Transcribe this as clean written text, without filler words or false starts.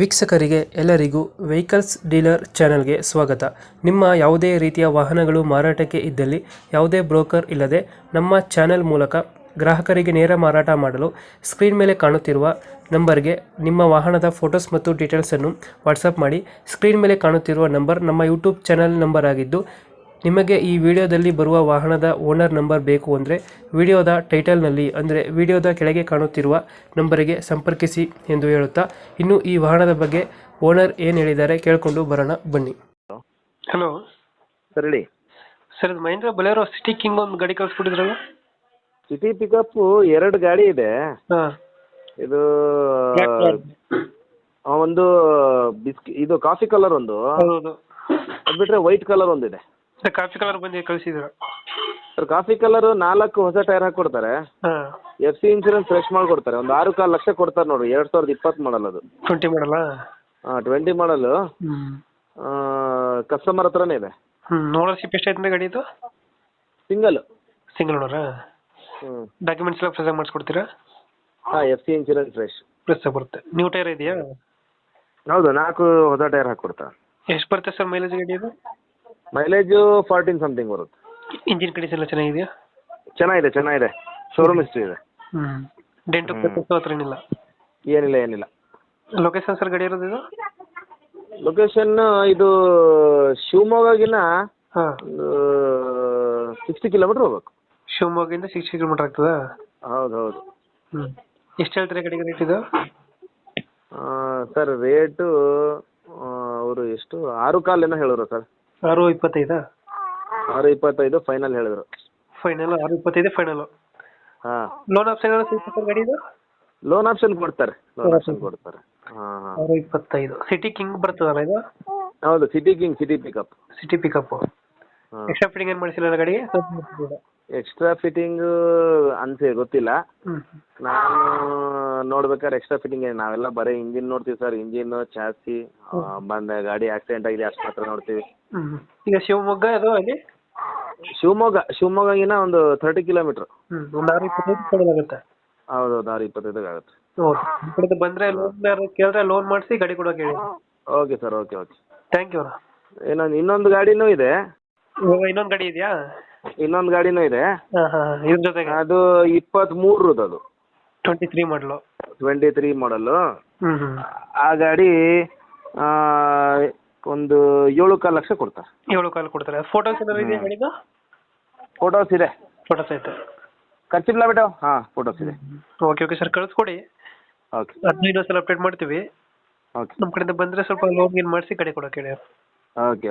ವೀಕ್ಷಕರಿಗೆ ಎಲ್ಲರಿಗೂ vehicles dealer ಚಾನೆಲ್ಗೆ ಸ್ವಾಗತ. ನಿಮ್ಮ ಯಾವುದೇ ರೀತಿಯ ವಾಹನಗಳು ಮಾರಾಟಕ್ಕೆ ಇದ್ದಲ್ಲಿ ಯಾವುದೇ ಬ್ರೋಕರ್ ಇಲ್ಲದೆ ನಮ್ಮ ಚಾನೆಲ್ ಮೂಲಕ ಗ್ರಾಹಕರಿಗೆ ನೇರ ಮಾರಾಟ ಮಾಡಲು ಸ್ಕ್ರೀನ್ ಮೇಲೆ ಕಾಣುತ್ತಿರುವ ನಂಬರ್ಗೆ ನಿಮ್ಮ ವಾಹನದ ಫೋಟೋಸ್ ಮತ್ತು ಡೀಟೇಲ್ಸನ್ನು ವಾಟ್ಸಪ್ ಮಾಡಿ. ಸ್ಕ್ರೀನ್ ಮೇಲೆ ಕಾಣುತ್ತಿರುವ ನಂಬರ್ ನಮ್ಮ ಯೂಟ್ಯೂಬ್ ಚಾನೆಲ್ ನಂಬರ್ ಆಗಿದ್ದು, ನಿಮಗೆ ಈ ವಿಡಿಯೋದಲ್ಲಿ ಬರುವ ವಾಹನದ ಓನರ್ ನಂಬರ್ ಬೇಕು ಅಂದರೆ ವಿಡಿಯೋದ ಟೈಟಲ್ನಲ್ಲಿ ಅಂದರೆ ವಿಡಿಯೋದ ಕೆಳಗೆ ಕಾಣುತ್ತಿರುವ ನಂಬರಿಗೆ ಸಂಪರ್ಕಿಸಿ ಎಂದು ಹೇಳುತ್ತಾ, ಇನ್ನು ಈ ವಾಹನದ ಬಗ್ಗೆ ಓನರ್ ಏನು ಹೇಳಿದ್ದಾರೆ ಕೇಳಿಕೊಂಡು ಬರೋಣ ಬನ್ನಿ. ಹಲೋ ಸರ್ ಹೇಳಿ. ಸರ್, ಇದು ಮಹೇಂದ್ರ ಬೊಲೆರೋ ಸಿಟಿ ಕಿಂಗ್ ಒಂದು ಗಾಡಿ ಕಳಿಸ್ಬಿಟ್ಟಿದ್ರಲ್ಲ? ಸಿಟಿ ಪಿಕಪ್ ಎರಡು ಗಾಡಿ ಇದೆ. ಹಾಂ, ಇದು ಒಂದು ಇದು ಕಾಫಿ ಕಲರ್ ಒಂದು, ಹೌದು. ಅದು ಬಿಟ್ರೆ ವೈಟ್ ಕಲರ್ ಒಂದಿದೆ. ಕಾಫಿ ಕಲರ್ ಬಂದು ಕಳಿಸಿದ್ರ? ಸರ್ ಕಾಫಿ ಕಲರ್ 4 ಹೊಸ ಟೈರ್ ಹಾಕೊಡ್ತಾರೆ. ಹಾಂ, FC ಇನ್ಶೂರೆನ್ಸ್ ಫ್ರೆಶ್ ಮಾಡಿಕೊಡ್ತಾರೆ. ಒಂದು 6-4 ಲಕ್ಷ ಕೊಡ್ತಾರೆ ನೋಡ್ರಿ. 2020 ಮಾಡಲ್ ಅದು. 20 ಮಾಡಲ್ಲ? ಹಾಂ, 20 ಮಾಡಲು. ಕಸ್ಟಮರ್ ಹತ್ರನೇ ಇದೆ. ಓನರ್ಶಿಪ್ ಎಷ್ಟೈತೆ ಗಾಡಿದು? ಸಿಂಗಲ್ ಓನರಾ? ಡಾಕ್ಯುಮೆಂಟ್ಸ್ ಎಲ್ಲ ಫ್ರೆಶ್ ಮಾಡಿಸ್ಕೊಡ್ತೀರಾ? ಹಾಂ, FC ಇನ್ಶೂರೆನ್ಸ್ ಫ್ರೆಶ್ ಫ್ರೆಶ್ ಬರುತ್ತೆ. ನ್ಯೂ ಟೈರ್ ಇದೆಯಾ? ಹೌದು, 4 ಹೊಸ ಟೈರ್ ಹಾಕೊಡ್ತಾರೆ. ಎಷ್ಟು ಬರುತ್ತೆ ಸರ್ ಮೈಲೇಜ್ ಗಾಡಿ ಇದು? ಮೈಲೇಜು 14 ಸಮಥಿಂಗ್ ಬರುತ್ತೆ. ಇಂಜಿನ್ ಕಂಡೀಷನ್ ಎಲ್ಲ ಚೆನ್ನಾಗಿದೆಯಾ? ಚೆನ್ನಾಗಿದೆ. ಶೋರೂಮ್ ಹಿಸ್ಟ್ರಿ ಇದೆ. ಡೆಂಟು ಪೇಪರ್ಸ್ ಹತ್ರ ಏನಿಲ್ಲ? ಏನಿಲ್ಲ. ಲೊಕೇಶನ್ ಸರ್ ಗಾಡಿ ಇರೋದು ಇದು? ಲೊಕೇಶನ್ ಇದು ಶಿವಮೊಗ್ಗಗಿನ ಹಾಂ, 60 ಕಿಲೋಮೀಟರ್ ಹೋಗ್ಬೇಕು. ಶಿವಮೊಗ್ಗದಿಂದ 60 ಕಿಲೋಮೀಟರ್ ಆಗ್ತದಾ? ಹೌದು. ಎಷ್ಟು ಹೇಳ್ತೀರಾ ಗಾಡಿಗೆ ರೇಟ್ ಇದು? ಸರ್ ರೇಟು ಅವರು ಎಷ್ಟು 6.25 ಹೇಳಿದ್ರು ಸರ್. 6.25? 6.25 ಫೈನಲ್ ಹೇಳಿದ್ರು. Final 6.25 final. ಹಾಂ, ಲೋನ್ ಆಪ್ಷನ್ ಎಲ್ಲ ಸಿಗುತ್ತೆ ಸರ್ ಗಾಡಿ ಇದು? ಲೋನ್ ಆಪ್ಷನ್ ಕೊಡ್ತಾರೆ. ಹಾಂ. 6.25 ಸಿಟಿ ಕಿಂಗ್ ಬರ್ತದಲ್ಲ ಇದು? ಹೌದು, city king, city pickup. City pickup. Extra fitting ಏನು ಮಾಡಿಸಿಲ್ಲ ಗಾಡಿಗೆ? ಎಕ್ಸ್ಟ್ರಾ ಫಿಟ್ಟಿಂಗ್ ಗೊತ್ತಿಲ್ಲ. ನಾನು ನೋಡ್ಬೇಕಾದ್ರೆ ಎಕ್ಸ್ಟ್ರಾ ಫಿಟ್ಟಿಂಗ್ ನಾವೆಲ್ಲ ಬರೀ ಇಂಜಿನ್ ನೋಡ್ತೀವಿ ಸರ್. ಇಂಜಿನ್, ಚಾಸಿ, ಬಂದ ಗಾಡಿ ಆಕ್ಸಿಡೆಂಟ್ ಆಗಿದೆ ಅಷ್ಟು ಮಾತ್ರ ನೋಡ್ತೀವಿ. ಈಗ ಶಿವಮೊಗ್ಗ ಅದು ಅಲ್ಲಿ? ಶಿವಮೊಗ್ಗಗಿನ ಒಂದು 30 ಕಿಲೋಮೀಟರ್. ಒಂದು 6.25 ಆಗುತ್ತೆ. ಹೌದು, 6.25 ಆಗುತ್ತೆ. ಓಕೆ, ಬಂದರೆ ಲೋನ್ ಕೇಳಿದ್ರೆ ಲೋನ್ ಮಾಡಿಸಿ ಗಾಡಿ ಕೊಡೋಕೆ ಹೇಳಿ. Okay sir, okay. Thank you. ಇನ್ನೊಂದು ಗಾಡಿನೂ ಇದೆ. ಇನ್ನೊಂದು ಗಾಡಿ ಇದೆಯಾ? ಇನ್ನೊಂದು ಗಾಡಿನೂ ಇದೆ. ಇದ್ರ ಜೊತೆಗೆ ಅದು 23 ಅದು. 23 ಮಾಡಲು. 23 ಮಾಡಲು. ಆ ಗಾಡಿ ಒಂದು 7.25 ಲಕ್ಷ ಕೊಡ್ತಾರೆ. 7.25 ಕೊಡ್ತಾರೆ. ಫೋಟೋಸ್ ಏನಾದ್ರು ಇದೆಯಾ ಗಾಡಿದು? ಫೋಟೋಸ್ ಇದೆ. ಫೋಟೋಸ್ ಐತೆ. ಖರ್ಚಿಲ್ಲ ಬಿಟ್ಟು. ಹಾಂ, ಫೋಟೋಸ್ ಇದೆ. ಓಕೆ ಸರ್, ಕಳಿಸ್ಕೊಡಿ. ಓಕೆ, ಅದನ್ನ ಇನ್ನೊಂದ್ಸಲ ಅಪ್ಡೇಟ್ ಮಾಡ್ತೀವಿ. ಓಕೆ. ನಮ್ಮ ಕಡೆಯಿಂದ ಬಂದರೆ ಸ್ವಲ್ಪ ಲೋನ್ ಗೀನ್ ಮಾಡಿಸಿ ಗಾಡಿ ಕೊಡೋಕೆ ಹೇಳಿ. ಓಕೆ.